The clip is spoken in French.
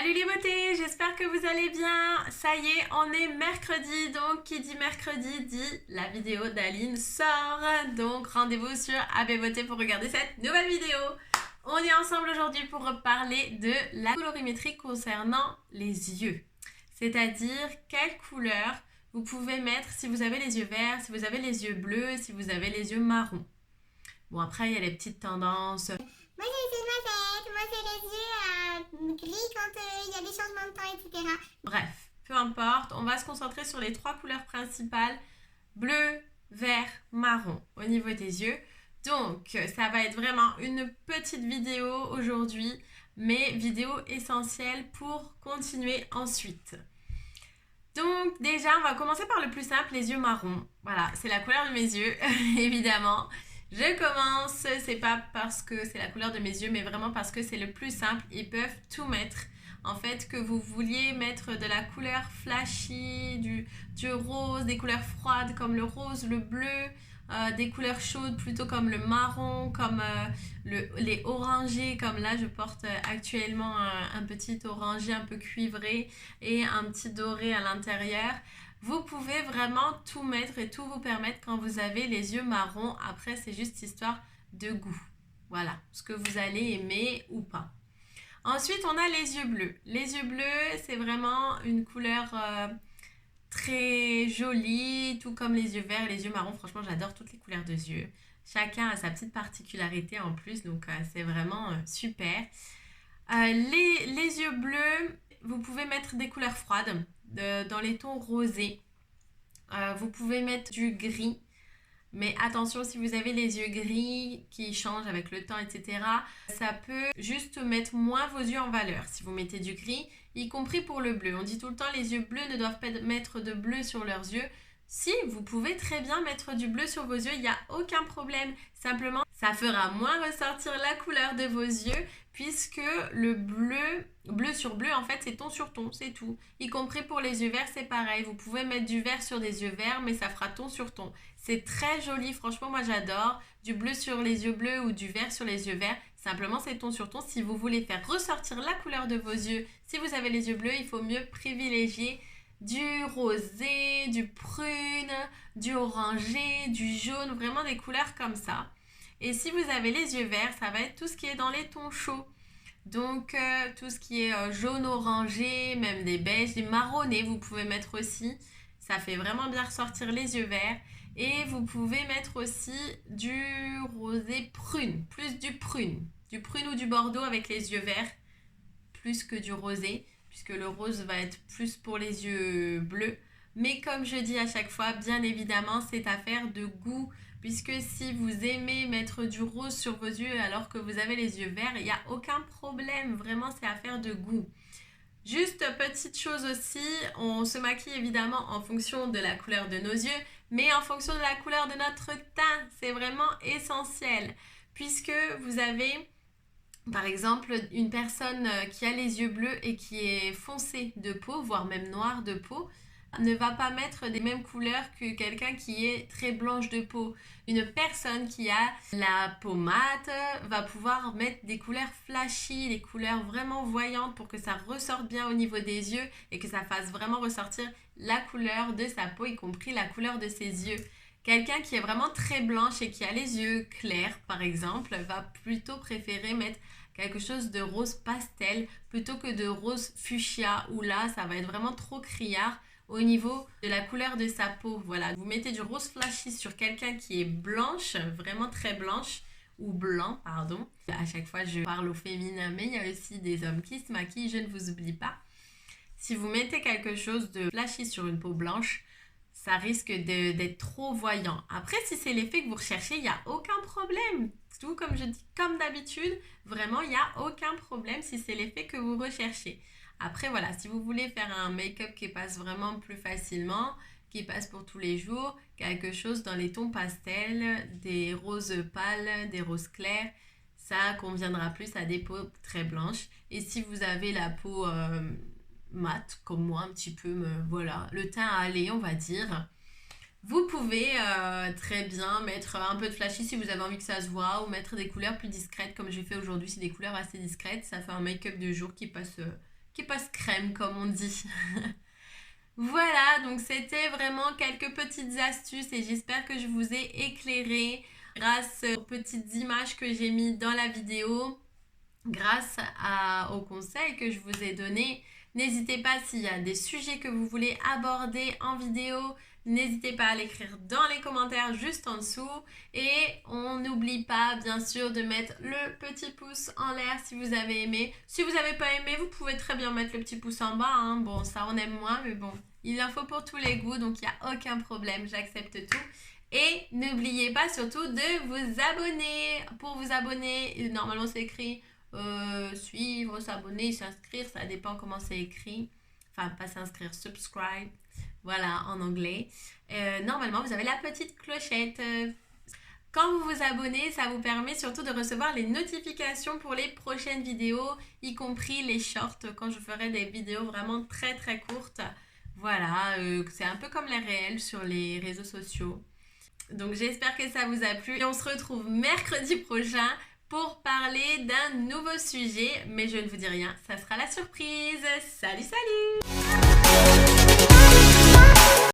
Salut les beautés, j'espère que vous allez bien. Ça y est, on est mercredi, donc qui dit mercredi dit la vidéo d'Aline sort. Donc rendez-vous sur AB Beauté pour regarder cette nouvelle vidéo. On est ensemble aujourd'hui pour parler de la colorimétrie concernant les yeux. C'est-à-dire quelle couleur vous pouvez mettre si vous avez les yeux verts, si vous avez les yeux bleus, si vous avez les yeux marrons. Bon, après, il y a les petites tendances. Moi j'ai essayé de ma tête, moi c'est les yeux gris quand il y a des changements de temps, etc. Bref, peu importe, on va se concentrer sur les trois couleurs principales, bleu, vert, marron au niveau des yeux. Donc, ça va être vraiment une petite vidéo aujourd'hui, mais vidéo essentielle pour continuer ensuite. Donc déjà, on va commencer par le plus simple, les yeux marrons. Voilà, c'est la couleur de mes yeux, évidemment. Je commence, c'est pas parce que c'est la couleur de mes yeux, mais vraiment parce que c'est le plus simple. Ils peuvent tout mettre. En fait, que vous vouliez mettre de la couleur flashy, du rose, des couleurs froides comme le rose, le bleu, des couleurs chaudes plutôt comme le marron, comme les orangés, comme là je porte actuellement un petit orangé un peu cuivré et un petit doré à l'intérieur. Vous pouvez vraiment tout mettre et tout vous permettre quand vous avez les yeux marrons. Après, c'est juste histoire de goût. Voilà, ce que vous allez aimer ou pas. Ensuite, on a les yeux bleus. Les yeux bleus, c'est vraiment une couleur très jolie, tout comme les yeux verts et les yeux marrons. Franchement, j'adore toutes les couleurs de yeux. Chacun a sa petite particularité en plus, donc c'est vraiment super. Les yeux bleus, vous pouvez mettre des couleurs froides dans les tons rosés. Vous pouvez mettre du gris. Mais attention, si vous avez les yeux gris qui changent avec le temps, etc., ça peut juste mettre moins vos yeux en valeur si vous mettez du gris, y compris pour le bleu. On dit tout le temps les yeux bleus ne doivent pas mettre de bleu sur leurs yeux. Si, vous pouvez très bien mettre du bleu sur vos yeux, il n'y a aucun problème. Simplement, ça fera moins ressortir la couleur de vos yeux puisque le bleu sur bleu, en fait, c'est ton sur ton, c'est tout. Y compris pour les yeux verts, c'est pareil. Vous pouvez mettre du vert sur des yeux verts, mais ça fera ton sur ton. C'est très joli, franchement, moi j'adore. Du bleu sur les yeux bleus ou du vert sur les yeux verts. Simplement, c'est ton sur ton. Si vous voulez faire ressortir la couleur de vos yeux, si vous avez les yeux bleus, il faut mieux privilégier du rosé, du prune, du orangé, du jaune, vraiment des couleurs comme ça. Et si vous avez les yeux verts, ça va être tout ce qui est dans les tons chauds. Donc tout ce qui est jaune orangé, même des beiges, des marronnés, vous pouvez mettre aussi. Ça fait vraiment bien ressortir les yeux verts. Et vous pouvez mettre aussi du rosé prune, plus du prune ou du bordeaux avec les yeux verts, plus que du rosé, puisque le rose va être plus pour les yeux bleus. Mais comme je dis à chaque fois, bien évidemment, c'est affaire de goût, puisque si vous aimez mettre du rose sur vos yeux alors que vous avez les yeux verts, il n'y a aucun problème, vraiment c'est affaire de goût. Juste petite chose aussi, on se maquille évidemment en fonction de la couleur de nos yeux, mais en fonction de la couleur de notre teint, c'est vraiment essentiel, puisque vous avez par exemple une personne qui a les yeux bleus et qui est foncée de peau, voire même noire de peau, ne va pas mettre des mêmes couleurs que quelqu'un qui est très blanche de peau. Une personne qui a la peau mate va pouvoir mettre des couleurs flashy, des couleurs vraiment voyantes pour que ça ressorte bien au niveau des yeux et que ça fasse vraiment ressortir la couleur de sa peau, y compris la couleur de ses yeux. Quelqu'un qui est vraiment très blanche et qui a les yeux clairs, par exemple, va plutôt préférer mettre quelque chose de rose pastel plutôt que de rose fuchsia, où là, ça va être vraiment trop criard au niveau de la couleur de sa peau. Voilà, vous mettez du rose flashy sur quelqu'un qui est blanche, vraiment très blanche, ou blanc, pardon. À chaque fois, je parle au féminin, mais il y a aussi des hommes qui se maquillent, je ne vous oublie pas. Si vous mettez quelque chose de flashy sur une peau blanche, ça risque d'être trop voyant. Après, si c'est l'effet que vous recherchez, il n'y a aucun problème. Tout comme je dis, comme d'habitude, vraiment, il n'y a aucun problème si c'est l'effet que vous recherchez. Après, voilà, si vous voulez faire un make-up qui passe vraiment plus facilement, qui passe pour tous les jours, quelque chose dans les tons pastels, des roses pâles, des roses clairs, ça conviendra plus à des peaux très blanches. Et si vous avez la peau mate, comme moi, un petit peu, voilà, le teint à aller, on va dire, vous pouvez très bien mettre un peu de flashy si vous avez envie que ça se voit, ou mettre des couleurs plus discrètes comme j'ai fait aujourd'hui, c'est des couleurs assez discrètes, ça fait un make-up de jour qui passe crème comme on dit. Voilà, donc c'était vraiment quelques petites astuces et j'espère que je vous ai éclairé grâce aux petites images que j'ai mis dans la vidéo, grâce aux conseils que je vous ai donnés. N'hésitez pas s'il y a des sujets que vous voulez aborder en vidéo, n'hésitez pas à l'écrire dans les commentaires juste en dessous. Et on n'oublie pas bien sûr de mettre le petit pouce en l'air si vous avez aimé. Si vous n'avez pas aimé, vous pouvez très bien mettre le petit pouce en bas, hein. Bon, ça on aime moins, mais bon, il en faut pour tous les goûts, donc il n'y a aucun problème, j'accepte tout. Et n'oubliez pas surtout de vous abonner. Pour vous abonner, normalement c'est écrit suivre, s'abonner, s'inscrire, ça dépend comment c'est écrit. Enfin, pas s'inscrire, subscribe. Voilà, en anglais. Normalement, vous avez la petite clochette. Quand vous vous abonnez, ça vous permet surtout de recevoir les notifications pour les prochaines vidéos, y compris les shorts, quand je ferai des vidéos vraiment très très courtes. Voilà, c'est un peu comme les réels sur les réseaux sociaux. Donc j'espère que ça vous a plu et on se retrouve mercredi prochain pour parler d'un nouveau sujet, mais je ne vous dis rien, ça sera la surprise. Salut, salut!